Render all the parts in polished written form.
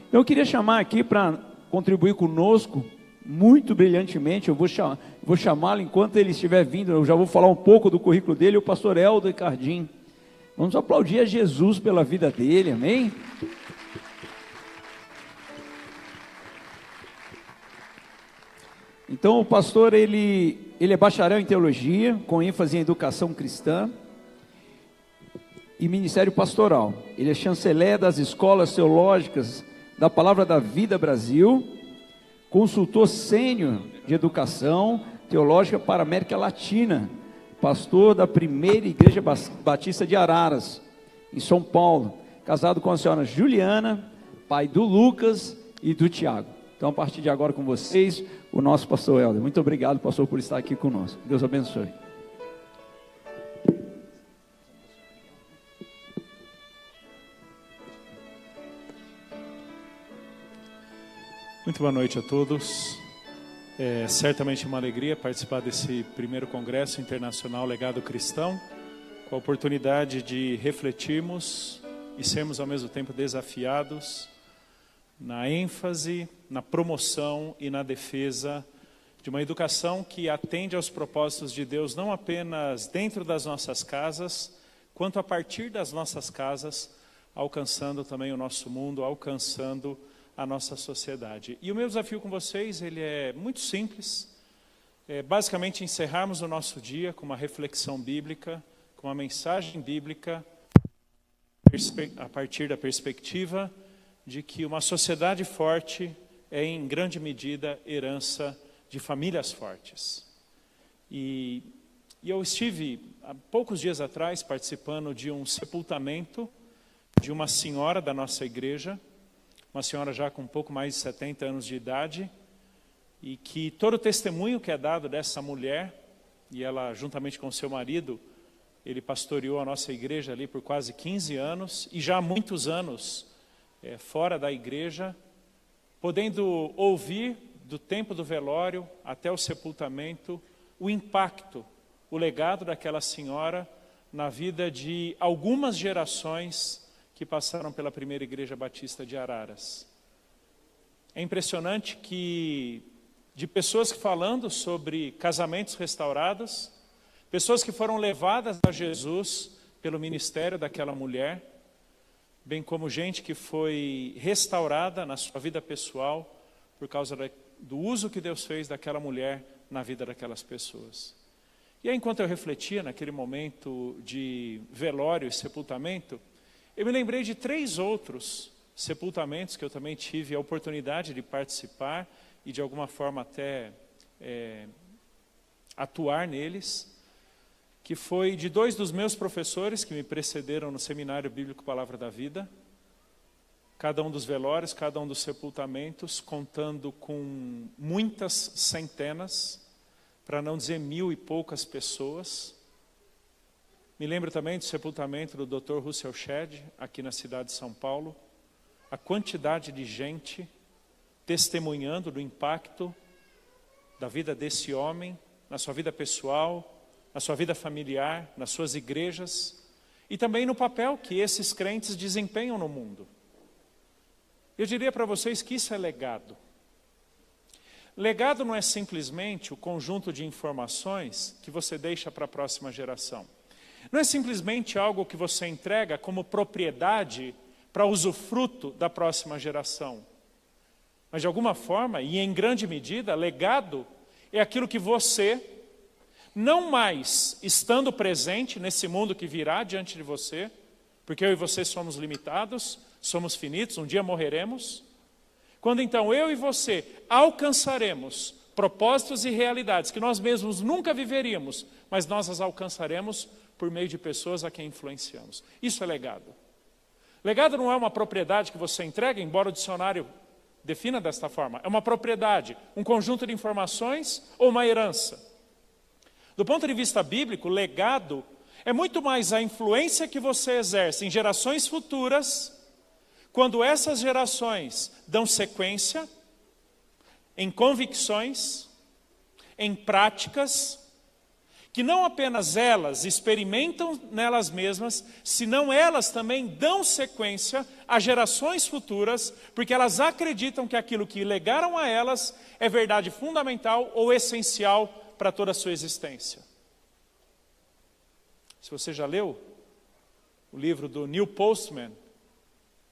Então eu queria chamar aqui para contribuir conosco, muito brilhantemente, eu vou chamá-lo enquanto ele estiver vindo, eu já vou falar um pouco do currículo dele, o pastor Helder Cardim. Vamos aplaudir a Jesus pela vida dele, amém? Então o pastor, ele é bacharel em teologia, com ênfase em educação cristã e ministério pastoral. Ele é chanceler das escolas teológicas da Palavra da Vida Brasil, consultor sênior de educação teológica para a América Latina, pastor da primeira Igreja Batista de Araras, em São Paulo, casado com a senhora Juliana, pai do Lucas e do Tiago. Então, a partir de agora com vocês, o nosso pastor Helder. Muito obrigado, pastor, por estar aqui conosco. Deus abençoe. Muito boa noite a todos. É certamente uma alegria participar desse primeiro Congresso Internacional Legado Cristão, com a oportunidade de refletirmos e sermos ao mesmo tempo desafiados na ênfase, na promoção e na defesa de uma educação que atende aos propósitos de Deus, não apenas dentro das nossas casas, quanto a partir das nossas casas, alcançando também o nosso mundo, alcançando a nossa sociedade. E o meu desafio com vocês, ele é muito simples, basicamente encerrarmos o nosso dia com uma reflexão bíblica, com uma mensagem bíblica, a partir da perspectiva de que uma sociedade forte é em grande medida herança de famílias fortes. E eu estive há poucos dias atrás participando de um sepultamento de uma senhora da nossa igreja, uma senhora já com um pouco mais de 70 anos de idade, e que todo o testemunho que é dado dessa mulher, e ela juntamente com seu marido, ele pastoreou a nossa igreja ali por quase 15 anos, e já há muitos anos fora da igreja, podendo ouvir do tempo do velório até o sepultamento, o impacto, o legado daquela senhora na vida de algumas gerações que passaram pela primeira Igreja Batista de Araras. É impressionante que, de pessoas que falando sobre casamentos restaurados, pessoas que foram levadas a Jesus pelo ministério daquela mulher, bem como gente que foi restaurada na sua vida pessoal por causa do uso que Deus fez daquela mulher na vida daquelas pessoas. E aí, enquanto eu refletia naquele momento de velório e sepultamento, eu me lembrei de 3 outros sepultamentos que eu também tive a oportunidade de participar e de alguma forma até atuar neles, que foi de 2 dos meus professores que me precederam no Seminário Bíblico Palavra da Vida, cada um dos velórios, cada um dos sepultamentos, contando com muitas centenas, para não dizer 1000 e poucas pessoas. Me lembro também do sepultamento do Dr. Russell Shedd, aqui na cidade de São Paulo. A quantidade de gente testemunhando do impacto da vida desse homem, na sua vida pessoal, na sua vida familiar, nas suas igrejas, e também no papel que esses crentes desempenham no mundo. Eu diria para vocês que isso é legado. Legado não é simplesmente o conjunto de informações que você deixa para a próxima geração. Não é simplesmente algo que você entrega como propriedade para usufruto da próxima geração. Mas de alguma forma, e em grande medida, legado é aquilo que você, não mais estando presente nesse mundo que virá diante de você, porque eu e você somos limitados, somos finitos, um dia morreremos. Quando então eu e você alcançaremos propósitos e realidades que nós mesmos nunca viveríamos, mas nós as alcançaremos por meio de pessoas a quem influenciamos. Isso é legado. Legado não é uma propriedade que você entrega, embora o dicionário defina desta forma. É uma propriedade, um conjunto de informações ou uma herança. Do ponto de vista bíblico, legado é muito mais a influência que você exerce em gerações futuras, quando essas gerações dão sequência em convicções, em práticas, que não apenas elas experimentam nelas mesmas, senão elas também dão sequência a gerações futuras, porque elas acreditam que aquilo que legaram a elas é verdade fundamental ou essencial para toda a sua existência. Se você já leu o livro do Neil Postman,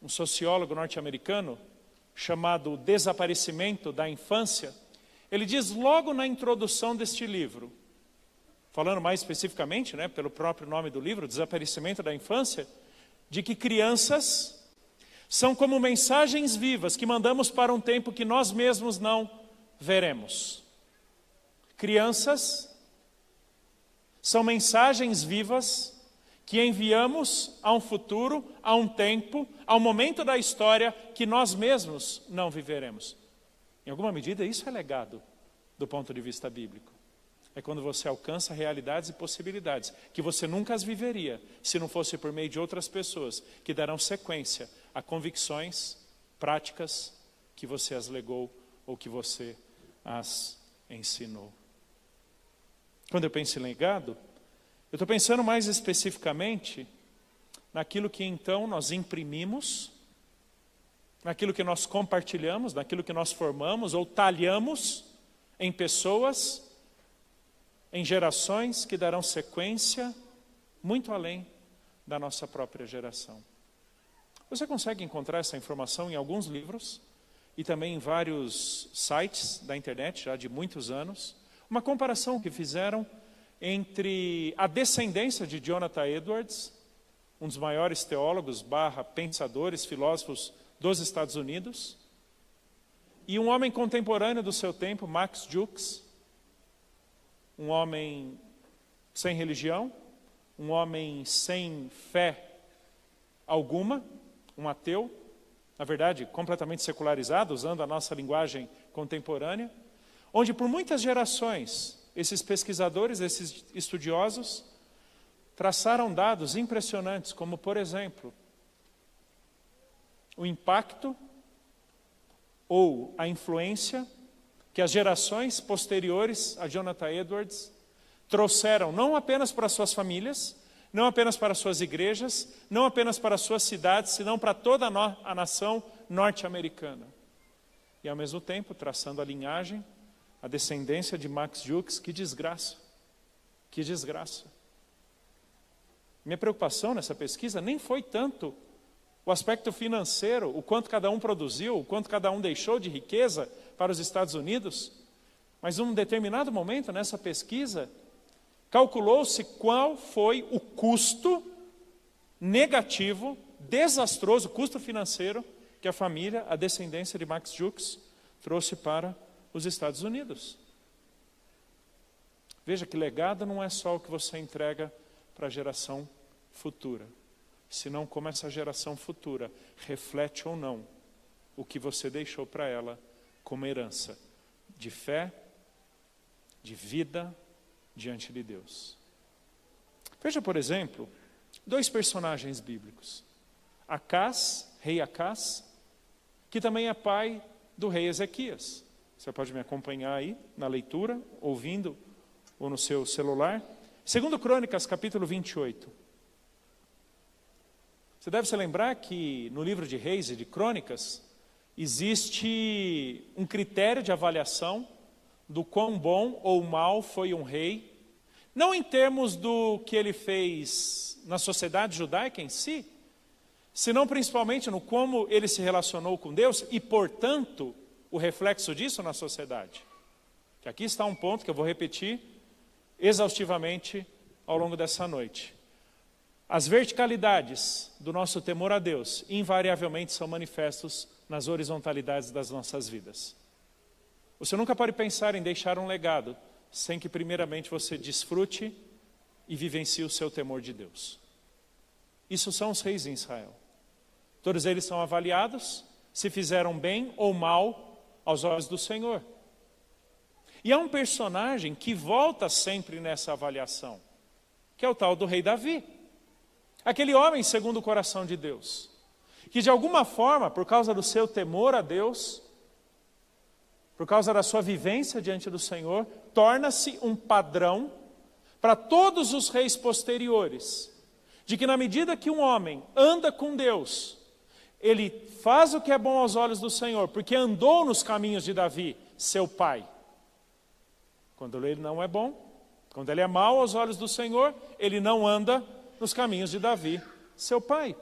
um sociólogo norte-americano, chamado O Desaparecimento da Infância, ele diz logo na introdução deste livro, falando mais especificamente, pelo próprio nome do livro, Desaparecimento da Infância, de que crianças são como mensagens vivas que mandamos para um tempo que nós mesmos não veremos. Crianças são mensagens vivas que enviamos a um futuro, a um tempo, a um momento da história que nós mesmos não viveremos. Em alguma medida, isso é legado do ponto de vista bíblico. É quando você alcança realidades e possibilidades que você nunca as viveria se não fosse por meio de outras pessoas que darão sequência a convicções, práticas que você as legou ou que você as ensinou. Quando eu penso em legado, eu estou pensando mais especificamente naquilo que então nós imprimimos, naquilo que nós compartilhamos, naquilo que nós formamos ou talhamos em pessoas, em gerações que darão sequência muito além da nossa própria geração. Você consegue encontrar essa informação em alguns livros e também em vários sites da internet, já de muitos anos. Uma comparação que fizeram entre a descendência de Jonathan Edwards, um dos maiores teólogos / pensadores, filósofos dos Estados Unidos, e um homem contemporâneo do seu tempo, Max Jukes, um homem sem religião, um homem sem fé alguma, um ateu, na verdade, completamente secularizado, usando a nossa linguagem contemporânea, onde por muitas gerações, esses pesquisadores, esses estudiosos, traçaram dados impressionantes, como, por exemplo, o impacto ou a influência que as gerações posteriores a Jonathan Edwards trouxeram não apenas para suas famílias, não apenas para suas igrejas, não apenas para suas cidades, senão para toda a nação norte-americana. E ao mesmo tempo, traçando a linhagem, a descendência de Max Jukes, que desgraça, que desgraça. Minha preocupação nessa pesquisa nem foi tanto o aspecto financeiro, o quanto cada um produziu, o quanto cada um deixou de riqueza para os Estados Unidos, mas num determinado momento nessa pesquisa, calculou-se qual foi o custo negativo, desastroso, custo financeiro que a família, a descendência de Max Jukes, trouxe para os Estados Unidos. Veja que legado não é só o que você entrega para a geração futura, senão como essa geração futura reflete ou não o que você deixou para ela como herança de fé, de vida diante de Deus. Veja, por exemplo, 2 personagens bíblicos. Acás, rei Acás, que também é pai do rei Ezequias. Você pode me acompanhar aí na leitura, ouvindo ou no seu celular. 2 Crônicas, capítulo 28. Você deve se lembrar que no livro de Reis e de Crônicas, existe um critério de avaliação do quão bom ou mal foi um rei, não em termos do que ele fez na sociedade judaica em si, senão principalmente no como ele se relacionou com Deus e, portanto, o reflexo disso na sociedade. Que aqui está um ponto que eu vou repetir exaustivamente ao longo dessa noite. As verticalidades do nosso temor a Deus invariavelmente são manifestos nas horizontalidades das nossas vidas. Você nunca pode pensar em deixar um legado sem que primeiramente você desfrute e vivencie o seu temor de Deus. Isso são os reis em Israel. Todos eles são avaliados se fizeram bem ou mal aos olhos do Senhor. E há um personagem que volta sempre nessa avaliação, que é o tal do rei Davi. Aquele homem segundo o coração de Deus, que de alguma forma, por causa do seu temor a Deus, por causa da sua vivência diante do Senhor, torna-se um padrão para todos os reis posteriores, de que na medida que um homem anda com Deus, ele faz o que é bom aos olhos do Senhor, porque andou nos caminhos de Davi, seu pai. Quando ele não é bom, quando ele é mau aos olhos do Senhor, ele não anda nos caminhos de Davi, seu pai.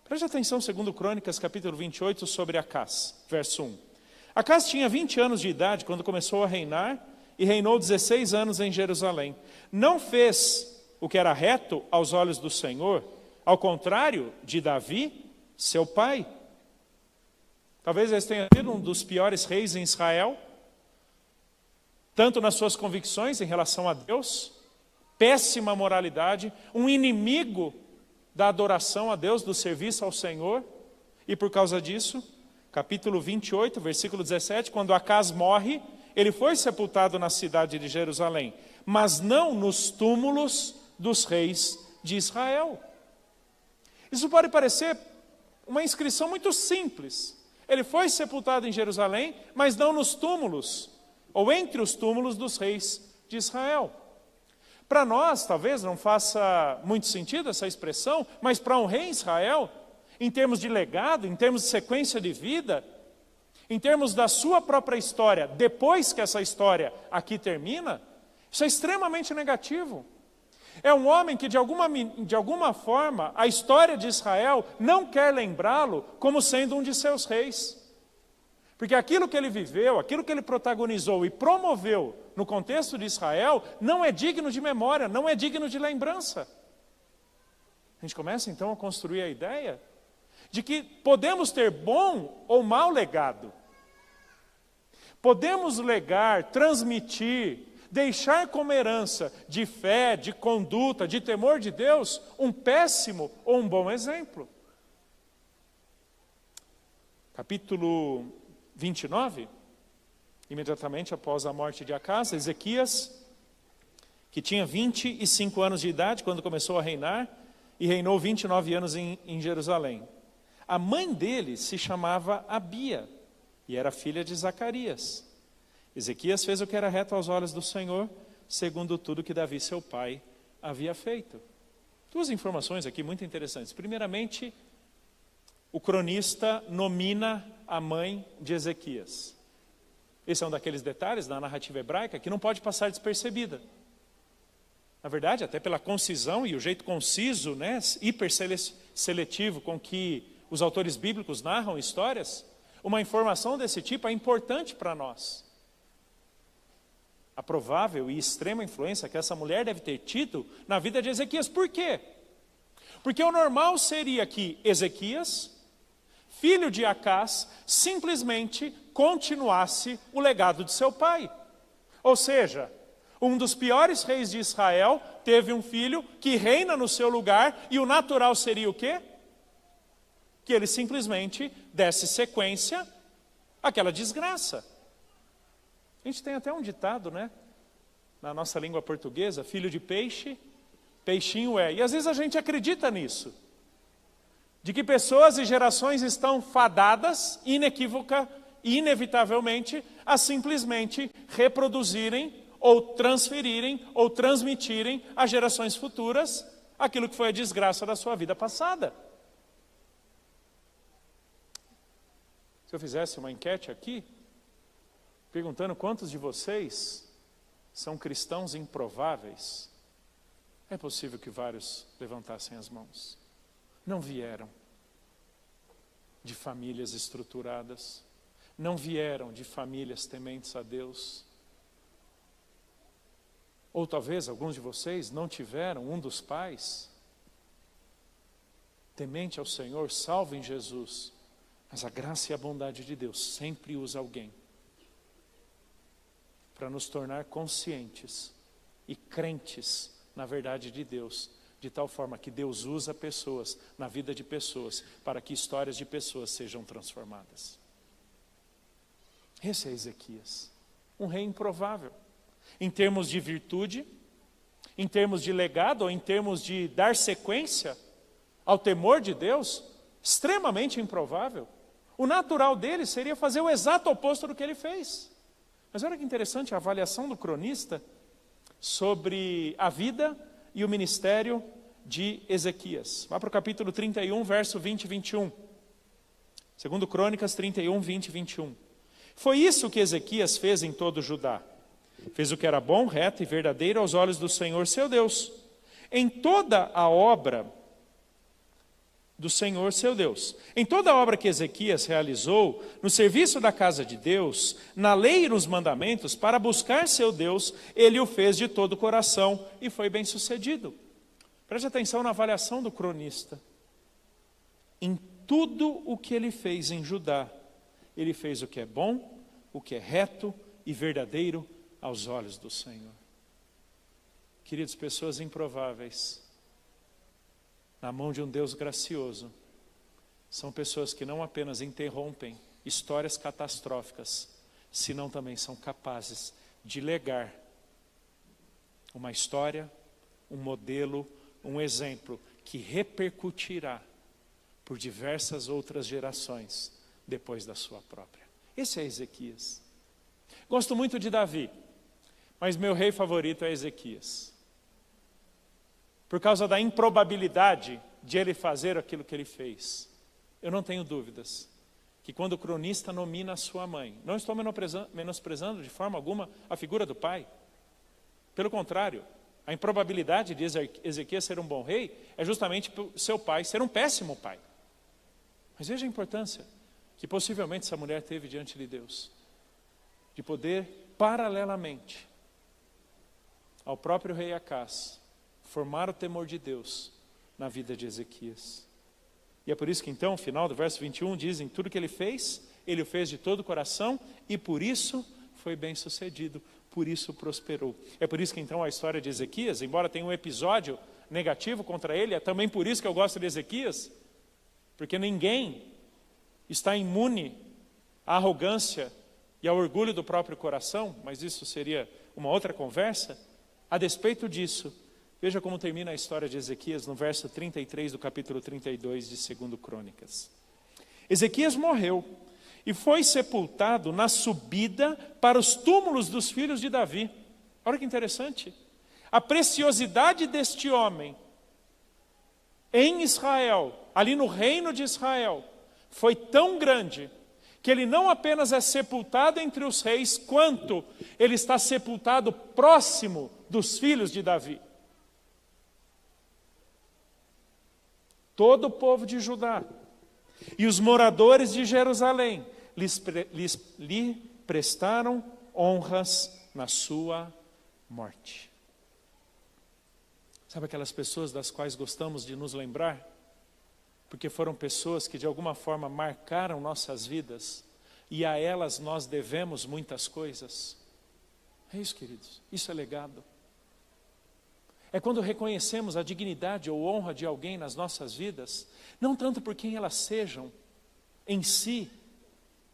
Preste atenção, segundo Crônicas, capítulo 28, sobre Acás, verso 1. Acás tinha 20 anos de idade quando começou a reinar, e reinou 16 anos em Jerusalém. Não fez o que era reto aos olhos do Senhor, ao contrário de Davi, seu pai. Talvez ele tenha sido um dos piores reis em Israel, tanto nas suas convicções em relação a Deus, péssima moralidade, um inimigo da adoração a Deus, do serviço ao Senhor, e por causa disso, capítulo 28, versículo 17, quando Acás morre, ele foi sepultado na cidade de Jerusalém, mas não nos túmulos dos reis de Israel. Isso pode parecer uma inscrição muito simples. Ele foi sepultado em Jerusalém, mas não nos túmulos, ou entre os túmulos dos reis de Israel. Para nós, talvez não faça muito sentido essa expressão, mas para um rei em Israel, em termos de legado, em termos de sequência de vida, em termos da sua própria história, depois que essa história aqui termina, isso é extremamente negativo. É um homem que de alguma forma a história de Israel não quer lembrá-lo como sendo um de seus reis. Porque aquilo que ele viveu, aquilo que ele protagonizou e promoveu no contexto de Israel, não é digno de memória, não é digno de lembrança. A gente começa então a construir a ideia de que podemos ter bom ou mau legado. Podemos legar, transmitir, deixar como herança de fé, de conduta, de temor de Deus, um péssimo ou um bom exemplo. Capítulo 29, imediatamente após a morte de Acás, Ezequias, que tinha 25 anos de idade quando começou a reinar, e reinou 29 anos em Jerusalém. A mãe dele se chamava Abia, e era filha de Zacarias. Ezequias fez o que era reto aos olhos do Senhor, segundo tudo que Davi, seu pai, havia feito. Duas informações aqui muito interessantes. Primeiramente, o cronista nomina a mãe de Ezequias. Esse é um daqueles detalhes da narrativa hebraica que não pode passar despercebida. Na verdade, até pela concisão e o jeito conciso, hiperseletivo com que os autores bíblicos narram histórias, uma informação desse tipo é importante para nós. A provável e extrema influência que essa mulher deve ter tido na vida de Ezequias. Por quê? Porque o normal seria que Ezequias, filho de Acás, simplesmente continuasse o legado de seu pai. Ou seja, um dos piores reis de Israel teve um filho que reina no seu lugar, e o natural seria o quê? Que ele simplesmente desse sequência àquela desgraça. A gente tem até um ditado, na nossa língua portuguesa: filho de peixe, peixinho é. E às vezes a gente acredita nisso, de que pessoas e gerações estão fadadas, inevitavelmente, a simplesmente reproduzirem, ou transferirem, ou transmitirem às gerações futuras aquilo que foi a desgraça da sua vida passada. Se eu fizesse uma enquete aqui, perguntando quantos de vocês são cristãos improváveis, é possível que vários levantassem as mãos. Não vieram de famílias estruturadas, não vieram de famílias tementes a Deus. Ou talvez alguns de vocês não tiveram um dos pais temente ao Senhor, salvo em Jesus. Mas a graça e a bondade de Deus sempre usa alguém para nos tornar conscientes e crentes na verdade de Deus, de tal forma que Deus usa pessoas na vida de pessoas para que histórias de pessoas sejam transformadas. Esse é Ezequias, um rei improvável, em termos de virtude, em termos de legado, ou em termos de dar sequência ao temor de Deus, extremamente improvável. O natural dele seria fazer o exato oposto do que ele fez. Mas olha que interessante a avaliação do cronista, sobre a vida e o ministério de Ezequias. Vá para o capítulo 31, verso 20 e 21. Segundo Crônicas 31, 20 e 21. Foi isso que Ezequias fez em todo Judá. Fez o que era bom, reto e verdadeiro aos olhos do Senhor seu Deus. Em toda a obra do Senhor seu Deus. Em toda a obra que Ezequias realizou, no serviço da casa de Deus, na lei e nos mandamentos, para buscar seu Deus, ele o fez de todo o coração e foi bem sucedido. Preste atenção na avaliação do cronista. Em tudo o que ele fez em Judá, ele fez o que é bom, o que é reto e verdadeiro aos olhos do Senhor. Queridos, pessoas improváveis, na mão de um Deus gracioso, são pessoas que não apenas interrompem histórias catastróficas, senão também são capazes de legar uma história, um modelo, um exemplo que repercutirá por diversas outras gerações depois da sua própria. Esse é Ezequias. Gosto muito de Davi, mas meu rei favorito é Ezequias. Por causa da improbabilidade de ele fazer aquilo que ele fez. Eu não tenho dúvidas que quando o cronista nomina a sua mãe, não estou menosprezando de forma alguma a figura do pai. Pelo contrário, a improbabilidade de Ezequias ser um bom rei é justamente seu pai ser um péssimo pai. Mas veja a importância que possivelmente essa mulher teve diante de Deus, de poder, paralelamente ao próprio rei Acás, formar o temor de Deus na vida de Ezequias. E é por isso que então, no final do verso 21, dizem, tudo que ele fez, ele o fez de todo o coração, e por isso foi bem sucedido, por isso prosperou. É por isso que então a história de Ezequias, embora tenha um episódio negativo contra ele, é também por isso que eu gosto de Ezequias, porque ninguém está imune à arrogância e ao orgulho do próprio coração, mas isso seria uma outra conversa. A despeito disso, veja como termina a história de Ezequias no verso 33 do capítulo 32 de 2 Crônicas. Ezequias morreu e foi sepultado na subida para os túmulos dos filhos de Davi. Olha que interessante. A preciosidade deste homem em Israel, ali no reino de Israel, foi tão grande que ele não apenas é sepultado entre os reis, quanto ele está sepultado próximo dos filhos de Davi. Todo o povo de Judá e os moradores de Jerusalém lhe prestaram honras na sua morte. Sabe aquelas pessoas das quais gostamos de nos lembrar? Porque foram pessoas que de alguma forma marcaram nossas vidas e a elas nós devemos muitas coisas. É isso, queridos, isso é legado. É quando reconhecemos a dignidade ou honra de alguém nas nossas vidas, não tanto por quem elas sejam em si,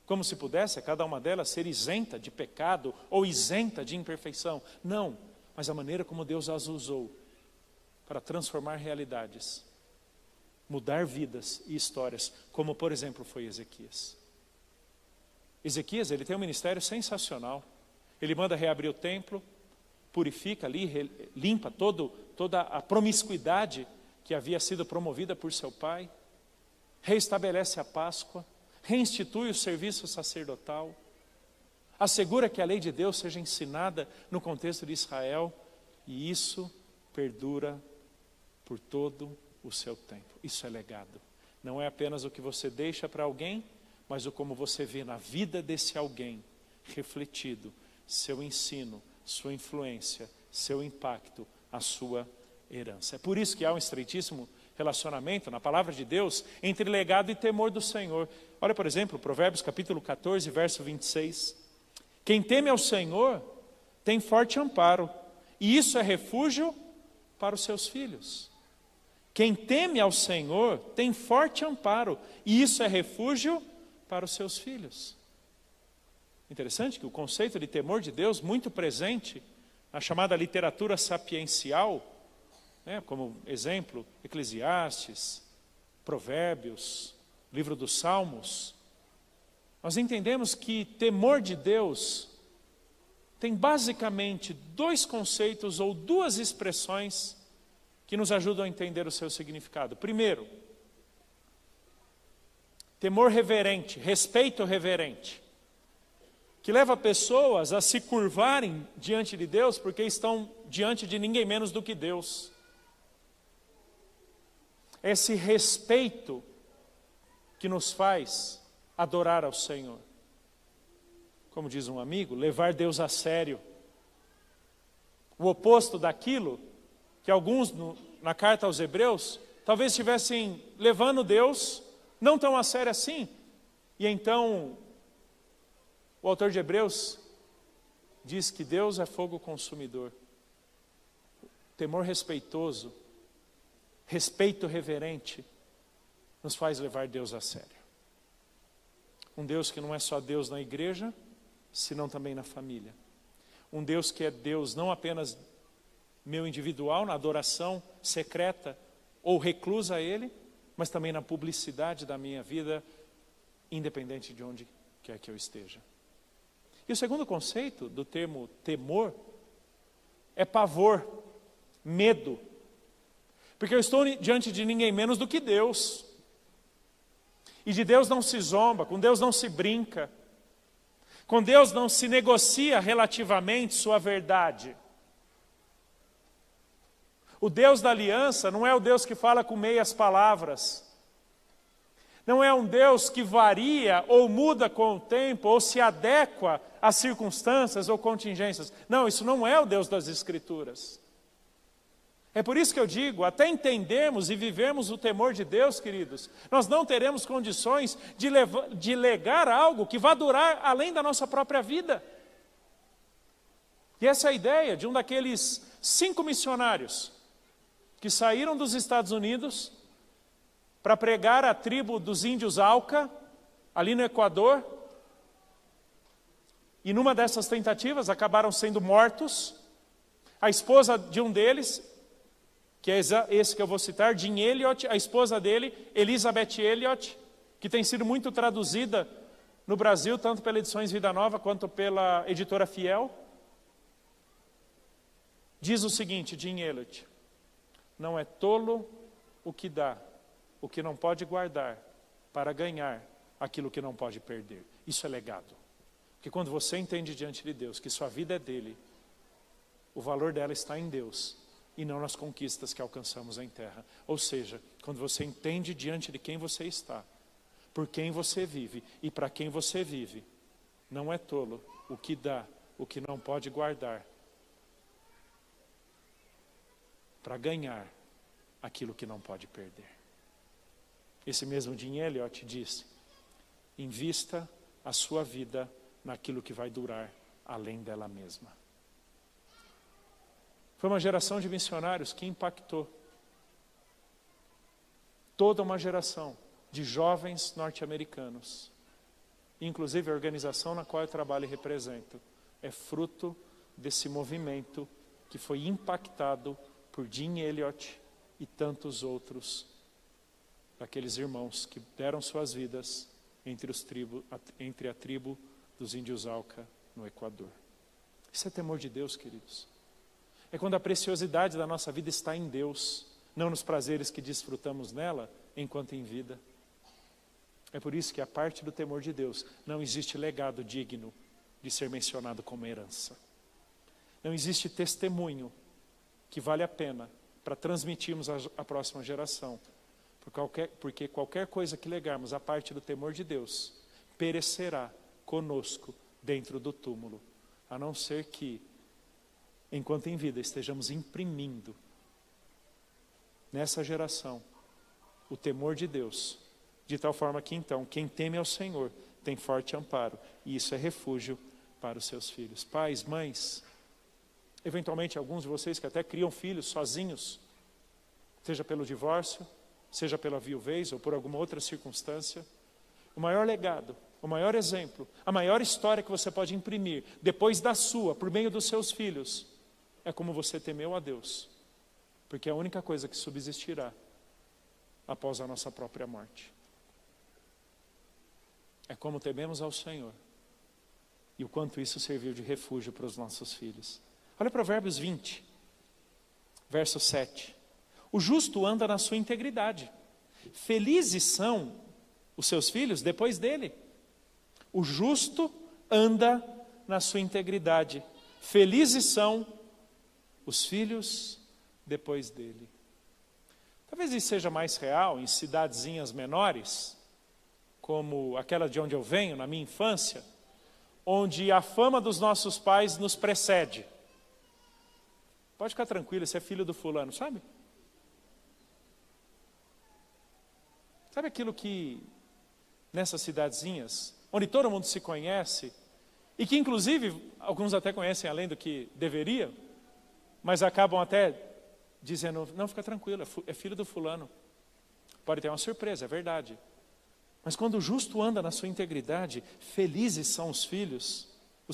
como se pudesse a cada uma delas ser isenta de pecado ou isenta de imperfeição. Não, mas a maneira como Deus as usou para transformar realidades, mudar vidas e histórias, como por exemplo foi Ezequias. Ezequias, ele tem um ministério sensacional. Ele manda reabrir o templo, purifica ali, limpa toda a promiscuidade que havia sido promovida por seu pai, reestabelece a Páscoa, reinstitui o serviço sacerdotal, assegura que a lei de Deus seja ensinada no contexto de Israel, e isso perdura por todo o seu tempo. Isso é legado. Não é apenas o que você deixa para alguém, mas o como você vê na vida desse alguém refletido, seu ensino, sua influência, seu impacto, a sua herança. É por isso que há um estreitíssimo relacionamento na palavra de Deus entre legado e temor do Senhor. Olha, por exemplo, Provérbios capítulo 14, verso 26. Quem teme ao Senhor tem forte amparo, e isso é refúgio para os seus filhos. Quem teme ao Senhor tem forte amparo, e isso é refúgio para os seus filhos. Interessante que o conceito de temor de Deus, muito presente na chamada literatura sapiencial, como exemplo, Eclesiastes, Provérbios, livro dos Salmos, nós entendemos que temor de Deus tem basicamente dois conceitos ou duas expressões que nos ajudam a entender o seu significado. Primeiro, temor reverente, respeito reverente, que leva pessoas a se curvarem diante de Deus porque estão diante de ninguém menos do que Deus. Esse respeito que nos faz adorar ao Senhor. Como diz um amigo, levar Deus a sério. O oposto daquilo que alguns na carta aos Hebreus talvez estivessem levando Deus não tão a sério assim. E então o autor de Hebreus diz que Deus é fogo consumidor. Temor respeitoso, respeito reverente, nos faz levar Deus a sério. Um Deus que não é só Deus na igreja, senão também na família. Um Deus que é Deus não apenas meu individual, na adoração secreta ou reclusa a Ele, mas também na publicidade da minha vida, independente de onde quer que eu esteja. E o segundo conceito do termo temor é pavor, medo. Porque eu estou diante de ninguém menos do que Deus. E de Deus não se zomba, com Deus não se brinca. Com Deus não se negocia relativamente sua verdade. O Deus da aliança não é o Deus que fala com meias palavras. Não é um Deus que varia ou muda com o tempo ou se adequa às circunstâncias ou contingências. Não, isso não é o Deus das Escrituras. É por isso que eu digo, até entendermos e vivermos o temor de Deus, queridos, nós não teremos condições de legar algo que vá durar além da nossa própria vida. E essa é a ideia de um daqueles 5 missionários que saíram dos Estados Unidos para pregar a tribo dos índios Auca, ali no Equador, e numa dessas tentativas acabaram sendo mortos. A esposa de um deles, que é esse que eu vou citar, Jim Elliot, a esposa dele, Elizabeth Elliot, que tem sido muito traduzida no Brasil, tanto pela Edições Vida Nova, quanto pela editora Fiel, diz o seguinte, Jim Elliot: não é tolo o que dá, o que não pode guardar, para ganhar aquilo que não pode perder. Isso é legado. Porque quando você entende diante de Deus que sua vida é dele, o valor dela está em Deus e não nas conquistas que alcançamos em terra. Ou seja, quando você entende diante de quem você está, por quem você vive e para quem você vive, não é tolo o que dá, o que não pode guardar, para ganhar aquilo que não pode perder. Esse mesmo Jim Elliot disse: invista a sua vida naquilo que vai durar além dela mesma. Foi uma geração de missionários que impactou toda uma geração de jovens norte-americanos. Inclusive a organização na qual eu trabalho e represento é fruto desse movimento que foi impactado por Jim Elliot e tantos outros daqueles irmãos que deram suas vidas entre a tribo dos índios Auca no Equador. Isso é temor de Deus, queridos. É quando a preciosidade da nossa vida está em Deus, não nos prazeres que desfrutamos nela enquanto em vida. É por isso que a parte do temor de Deus não existe legado digno de ser mencionado como herança. Não existe testemunho que vale a pena para transmitirmos à próxima geração. Porque qualquer coisa que legarmos à parte do temor de Deus perecerá conosco dentro do túmulo, a não ser que, enquanto em vida, estejamos imprimindo nessa geração o temor de Deus, de tal forma que então quem teme ao Senhor tem forte amparo, e isso é refúgio para os seus filhos. Pais, mães, eventualmente alguns de vocês que até criam filhos sozinhos, seja pelo divórcio, seja pela viuvez ou por alguma outra circunstância, o maior legado, o maior exemplo, a maior história que você pode imprimir, depois da sua, por meio dos seus filhos, é como você temeu a Deus, porque é a única coisa que subsistirá após a nossa própria morte. É como tememos ao Senhor, e o quanto isso serviu de refúgio para os nossos filhos. Olha Provérbios 20, verso 7. O justo anda na sua integridade. Felizes são os seus filhos depois dele. O justo anda na sua integridade. Felizes são os filhos depois dele. Talvez isso seja mais real em cidadezinhas menores, como aquela de onde eu venho, na minha infância, onde a fama dos nossos pais nos precede. Pode ficar tranquilo, você é filho do fulano, sabe? Sabe aquilo que, nessas cidadezinhas, onde todo mundo se conhece, e que inclusive, alguns até conhecem além do que deveria, mas acabam até dizendo, não, fica tranquilo, é filho do fulano. Pode ter uma surpresa, é verdade. Mas quando o justo anda na sua integridade, felizes são os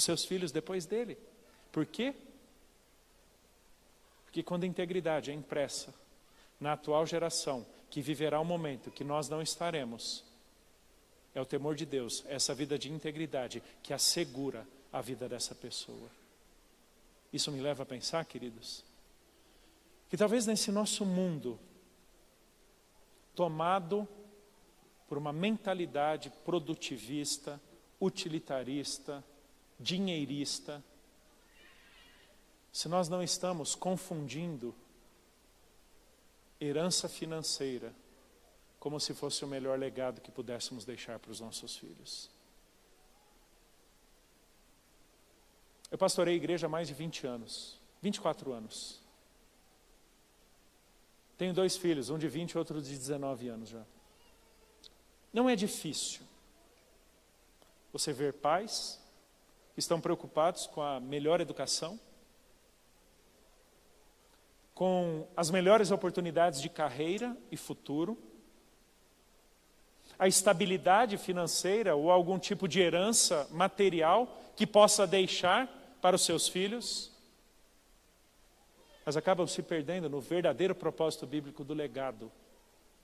seus filhos depois dele. Por quê? Porque quando a integridade é impressa na atual geração, que viverá um momento que nós não estaremos, é o temor de Deus, essa vida de integridade que assegura a vida dessa pessoa. Isso me leva a pensar, queridos, que talvez nesse nosso mundo, tomado por uma mentalidade produtivista, utilitarista, dinheirista, se nós não estamos confundindo herança financeira como se fosse o melhor legado que pudéssemos deixar para os nossos filhos. Eu pastorei a igreja há mais de 20 anos, 24 anos. Tenho 2 filhos, um de 20 e outro de 19 anos já. Não é difícil você ver pais que estão preocupados com a melhor educação, com as melhores oportunidades de carreira e futuro, a estabilidade financeira ou algum tipo de herança material que possa deixar para os seus filhos, mas acabam se perdendo no verdadeiro propósito bíblico do legado,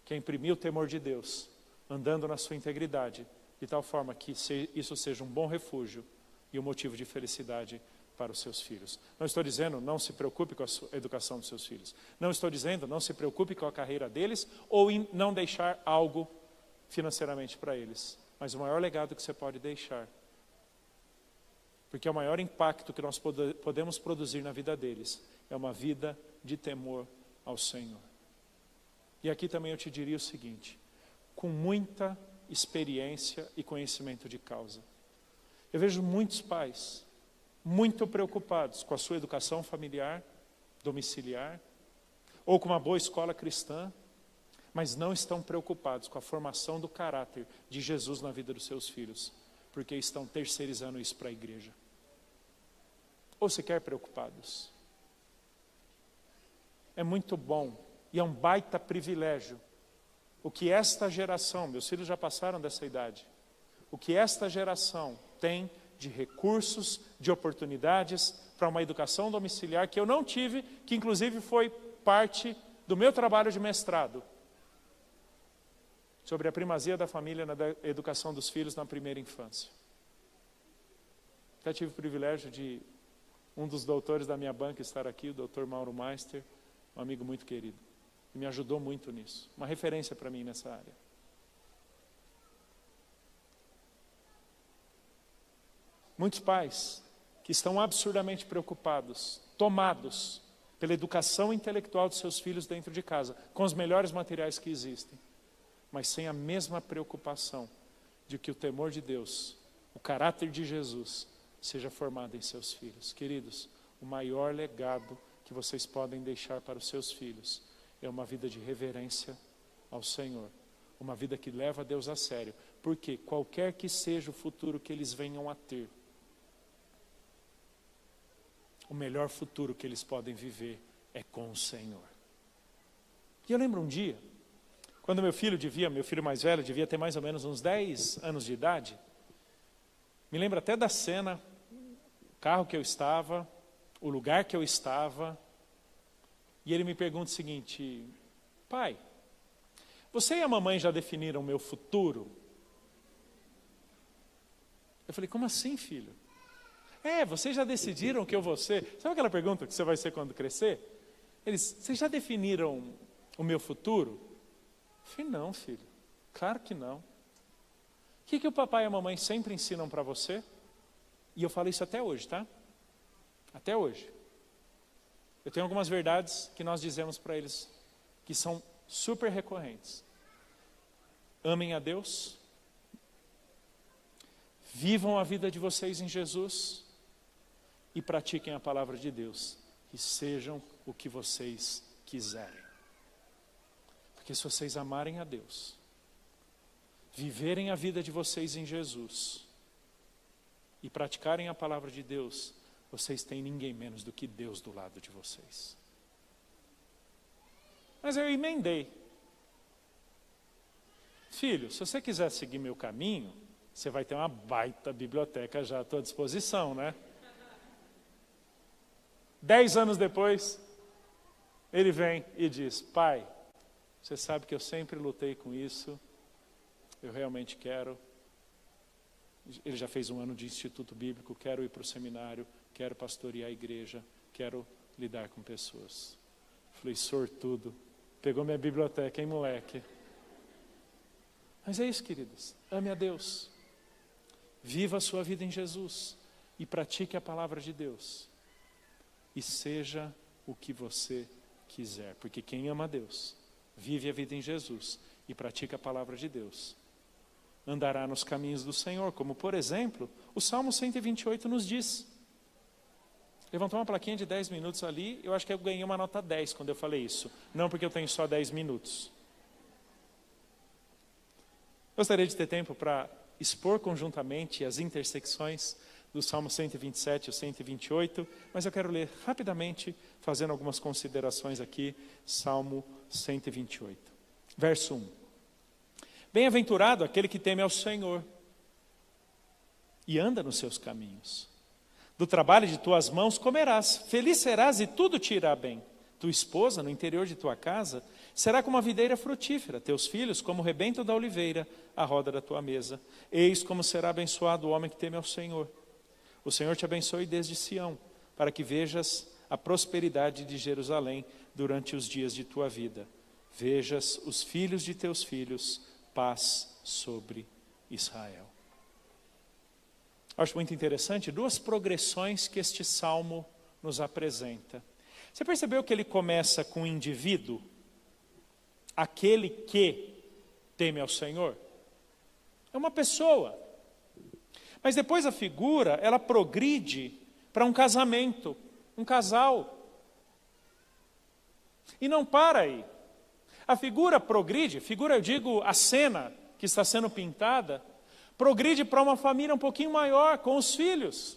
que é imprimir o temor de Deus, andando na sua integridade, de tal forma que isso seja um bom refúgio e um motivo de felicidade para os seus filhos. Não estou dizendo não se preocupe com a educação dos seus filhos. Não estou dizendo não se preocupe com a carreira deles ou em não deixar algo financeiramente para eles. Mas o maior legado que você pode deixar, porque é o maior impacto que nós podemos produzir na vida deles, é uma vida de temor ao Senhor. E aqui também eu te diria o seguinte, com muita experiência e conhecimento de causa. Eu vejo muitos pais muito preocupados com a sua educação familiar, domiciliar, ou com uma boa escola cristã, mas não estão preocupados com a formação do caráter de Jesus na vida dos seus filhos, porque estão terceirizando isso para a igreja. Ou sequer preocupados. É muito bom e é um baita privilégio o que esta geração, meus filhos já passaram dessa idade, o que esta geração tem de recursos, de oportunidades para uma educação domiciliar que eu não tive, que inclusive foi parte do meu trabalho de mestrado, sobre a primazia da família na educação dos filhos na primeira infância. Até tive o privilégio de um dos doutores da minha banca estar aqui, o doutor Mauro Meister, um amigo muito querido, e me ajudou muito nisso, uma referência para mim nessa área. Muitos pais que estão absurdamente preocupados, tomados pela educação intelectual dos seus filhos dentro de casa, com os melhores materiais que existem, mas sem a mesma preocupação de que o temor de Deus, o caráter de Jesus, seja formado em seus filhos. Queridos, o maior legado que vocês podem deixar para os seus filhos é uma vida de reverência ao Senhor, uma vida que leva a Deus a sério, porque qualquer que seja o futuro que eles venham a ter, o melhor futuro que eles podem viver é com o Senhor. E eu lembro um dia, quando meu filho mais velho, devia ter mais ou menos uns 10 anos de idade, me lembro até da cena, o carro que eu estava, o lugar que eu estava, e ele me pergunta o seguinte: pai, você e a mamãe já definiram o meu futuro? Eu falei, como assim, filho? Vocês já decidiram o que eu vou ser? Sabe aquela pergunta que você vai ser quando crescer? Vocês já definiram o meu futuro? Eu falei, não, filho, claro que não. O que o papai e a mamãe sempre ensinam para você? E eu falo isso até hoje, tá? Até hoje. Eu tenho algumas verdades que nós dizemos para eles, que são super recorrentes. Amem a Deus. Vivam a vida de vocês em Jesus. E pratiquem a palavra de Deus. E sejam o que vocês quiserem. Porque se vocês amarem a Deus, viverem a vida de vocês em Jesus e praticarem a palavra de Deus, vocês têm ninguém menos do que Deus do lado de vocês. Mas eu emendei. Filho, se você quiser seguir meu caminho, você vai ter uma baita biblioteca já à tua disposição, né? 10 anos depois, ele vem e diz, pai, você sabe que eu sempre lutei com isso, eu realmente quero. Ele já fez 1 ano de instituto bíblico, quero ir para o seminário, quero pastorear a igreja, quero lidar com pessoas. Falei, sortudo, pegou minha biblioteca, hein, moleque? Mas é isso, queridos, ame a Deus, viva a sua vida em Jesus e pratique a palavra de Deus. E seja o que você quiser, porque quem ama a Deus, vive a vida em Jesus e pratica a palavra de Deus, andará nos caminhos do Senhor, como por exemplo, o Salmo 128 nos diz. Levantou uma plaquinha de 10 minutos ali, eu acho que eu ganhei uma nota 10 quando eu falei isso, não porque eu tenho só 10 minutos. Gostaria de ter tempo para expor conjuntamente as intersecções do Salmo 127 e o 128, mas eu quero ler rapidamente, fazendo algumas considerações aqui, Salmo 128. Verso 1. Bem-aventurado aquele que teme ao Senhor e anda nos seus caminhos. Do trabalho de tuas mãos comerás, feliz serás e tudo te irá bem. Tua esposa, no interior de tua casa, será como a videira frutífera, teus filhos como o rebento da oliveira, à roda da tua mesa. Eis como será abençoado o homem que teme ao Senhor. O Senhor te abençoe desde Sião, para que vejas a prosperidade de Jerusalém durante os dias de tua vida. Vejas os filhos de teus filhos, paz sobre Israel. Acho muito interessante 2 progressões que este salmo nos apresenta. Você percebeu que ele começa com o indivíduo, aquele que teme ao Senhor? É uma pessoa. Mas depois a figura, ela progride para um casamento, um casal. E não para aí. A figura progride, eu digo a cena que está sendo pintada, progride para uma família um pouquinho maior, com os filhos.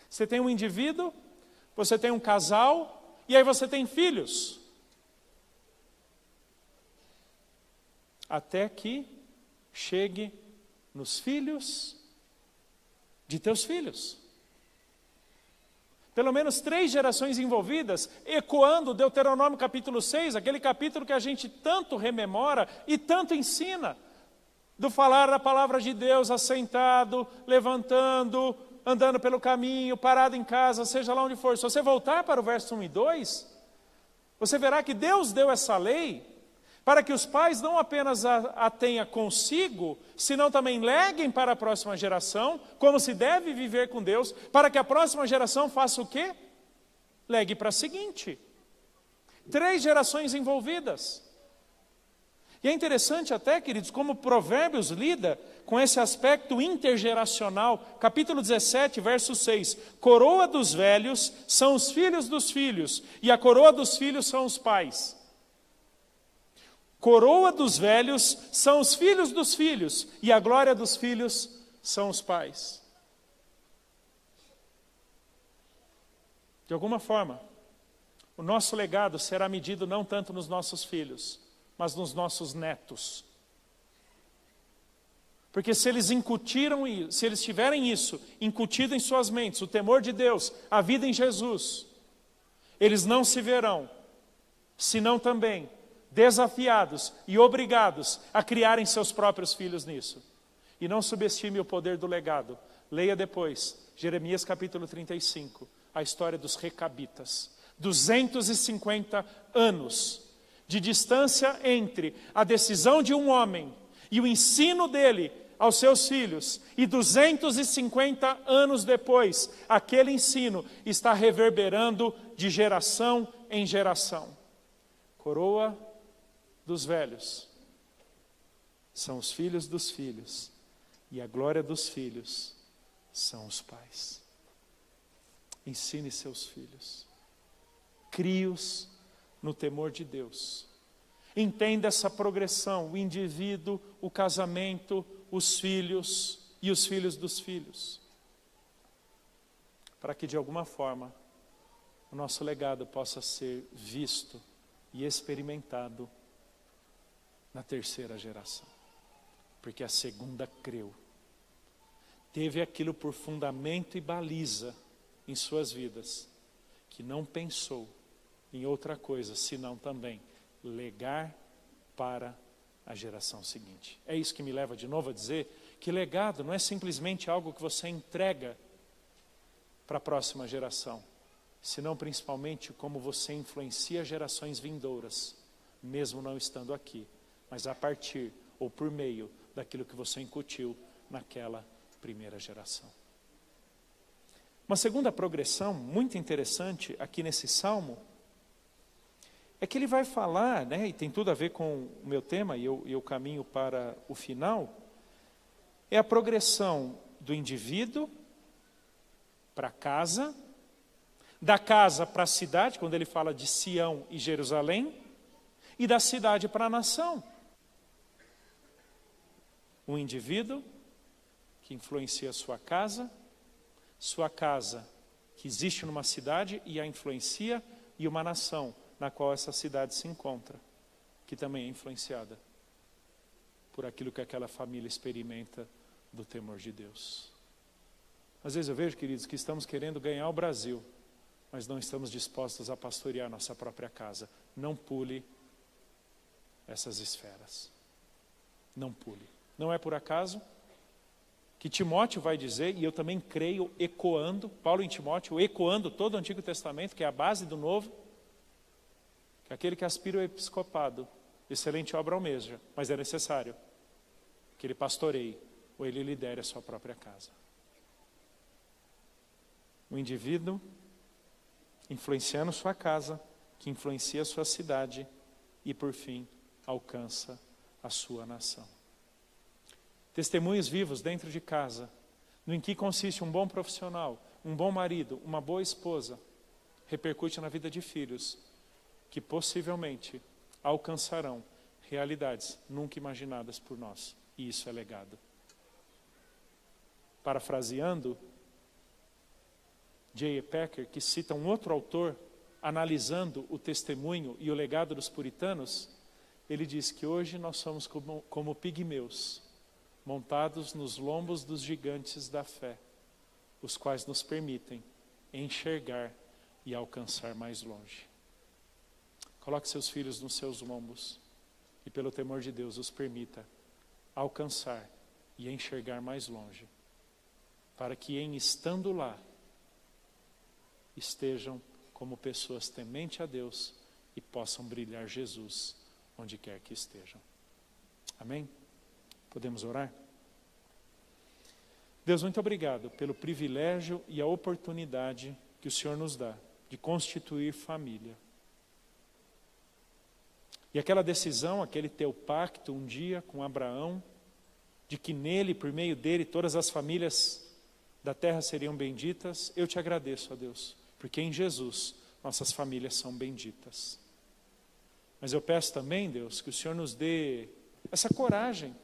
Você tem um indivíduo, você tem um casal, e aí você tem filhos. Até que chegue nos filhos de teus filhos. Pelo menos 3 gerações envolvidas, ecoando Deuteronômio capítulo 6, aquele capítulo que a gente tanto rememora e tanto ensina, do falar da palavra de Deus assentado, levantando, andando pelo caminho, parado em casa, seja lá onde for. Se você voltar para o verso 1 e 2, você verá que Deus deu essa lei para que os pais não apenas a tenham consigo, senão também leguem para a próxima geração, como se deve viver com Deus, para que a próxima geração faça o quê? Legue para a seguinte. 3 gerações envolvidas. E é interessante até, queridos, como Provérbios lida com esse aspecto intergeracional. Capítulo 17, verso 6. Coroa dos velhos são os filhos dos filhos, e a coroa dos filhos são os pais. Coroa dos velhos são os filhos dos filhos, e a glória dos filhos são os pais. De alguma forma, o nosso legado será medido não tanto nos nossos filhos, mas nos nossos netos. Porque se eles se eles tiverem isso incutido em suas mentes, o temor de Deus, a vida em Jesus, eles não se verão, senão também desafiados e obrigados a criarem seus próprios filhos nisso. E não subestime o poder do legado. Leia depois, Jeremias capítulo 35, a história dos recabitas. 250 anos de distância entre a decisão de um homem e o ensino dele aos seus filhos. E 250 anos depois, aquele ensino está reverberando de geração em geração. Coroa dos velhos são os filhos dos filhos, e a glória dos filhos são os pais. Ensine seus filhos, crie-os no temor de Deus. Entenda essa progressão, o indivíduo, o casamento, os filhos e os filhos dos filhos, para que de alguma forma o nosso legado possa ser visto e experimentado na terceira geração. Porque a segunda creu, teve aquilo por fundamento e baliza em suas vidas, que não pensou em outra coisa, senão também legar para a geração seguinte. É isso que me leva de novo a dizer que legado não é simplesmente algo que você entrega para a próxima geração, senão principalmente como você influencia gerações vindouras, mesmo não estando aqui, mas a partir ou por meio daquilo que você incutiu naquela primeira geração. Uma segunda progressão muito interessante aqui nesse salmo é que ele vai falar, e tem tudo a ver com o meu tema, e eu caminho para o final, é a progressão do indivíduo para a casa, da casa para a cidade, quando ele fala de Sião e Jerusalém, e da cidade para a nação. Um indivíduo que influencia sua casa que existe numa cidade e a influencia, e uma nação na qual essa cidade se encontra, que também é influenciada por aquilo que aquela família experimenta do temor de Deus. Às vezes eu vejo, queridos, que estamos querendo ganhar o Brasil, mas não estamos dispostos a pastorear nossa própria casa. Não pule essas esferas. Não pule. Não é por acaso que Timóteo vai dizer, e eu também creio ecoando, Paulo em Timóteo, ecoando todo o Antigo Testamento, que é a base do Novo, que aquele que aspira ao episcopado, excelente obra almeja, mas é necessário que ele pastoreie ou ele lidere a sua própria casa. O indivíduo influenciando sua casa, que influencia a sua cidade e, por fim, alcança a sua nação. Testemunhos vivos dentro de casa, no que consiste um bom profissional, um bom marido, uma boa esposa, repercute na vida de filhos, que possivelmente alcançarão realidades nunca imaginadas por nós. E isso é legado. Parafraseando J.I. Packer, que cita um outro autor, analisando o testemunho e o legado dos puritanos, ele diz que hoje nós somos como pigmeus, montados nos lombos dos gigantes da fé, os quais nos permitem enxergar e alcançar mais longe. Coloque seus filhos nos seus lombos e, pelo temor de Deus, os permita alcançar e enxergar mais longe, para que, em estando lá, estejam como pessoas temente a Deus e possam brilhar Jesus onde quer que estejam. Amém? Podemos orar? Deus, muito obrigado pelo privilégio e a oportunidade que o Senhor nos dá de constituir família. E aquela decisão, aquele teu pacto um dia com Abraão, de que nele, por meio dele, todas as famílias da terra seriam benditas, eu te agradeço, ó Deus, porque em Jesus nossas famílias são benditas. Mas eu peço também, Deus, que o Senhor nos dê essa coragem,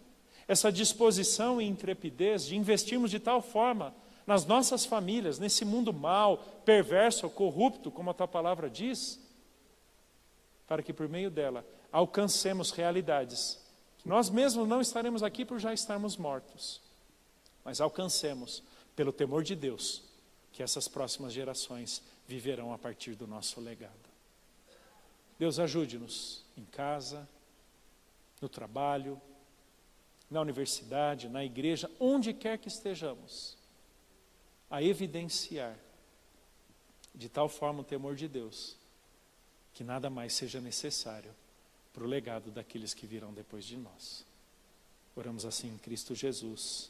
essa disposição e intrepidez de investirmos de tal forma nas nossas famílias, nesse mundo mau, perverso, corrupto, como a tua palavra diz, para que por meio dela alcancemos realidades que nós mesmos não estaremos aqui por já estarmos mortos, mas alcancemos pelo temor de Deus que essas próximas gerações viverão a partir do nosso legado. Deus, ajude-nos em casa, no trabalho, na universidade, na igreja, onde quer que estejamos, a evidenciar de tal forma o temor de Deus, que nada mais seja necessário para o legado daqueles que virão depois de nós. Oramos assim em Cristo Jesus.